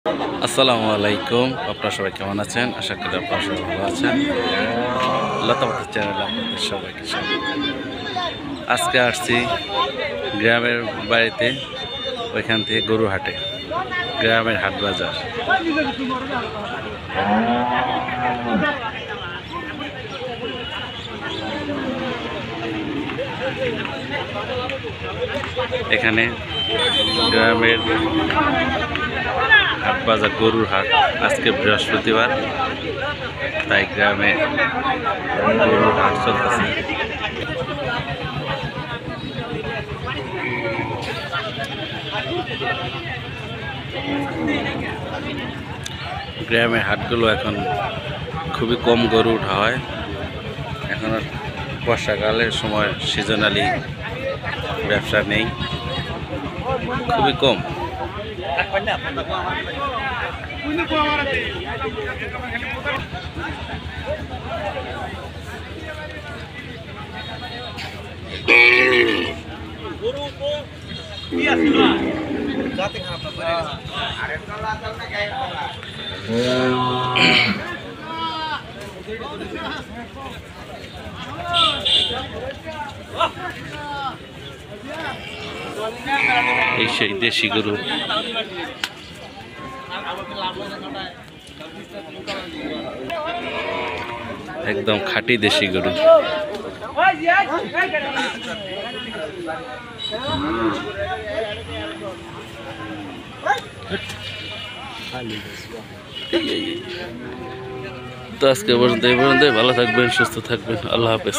আসসালামু আলাইকুম। আপনারা সবাই কেমন আছেন? আশা করি আপনারা সবাই ভালো আছেন। লতাপাতা চ্যানেলে আপনাদের সবাইকে স্বাগত। আজকে আসছি গ্রামের বাড়িতে, ওইখান থেকে গরু হাটে, গ্রামের হাট বাজার। এখানে গ্রামের হাট বাজার, গরুর হাট। আজকে বৃহস্পতিবার, তাই গ্রামে গরুর হাট চলতেছে। গ্রামের হাটগুলো এখন খুবই কম গরু উঠা হয়। এখন আর বর্ষাকালের সময় সিজনালি ব্যবসা নেই, খুবই কম। এই সেই দেশি গরু, একদম খাঁটি দেশি গরু। তো আজকে পর্যন্ত এই পর্যন্ত, ভালো থাকবেন, সুস্থ থাকবেন, আল্লাহ হাফেজ।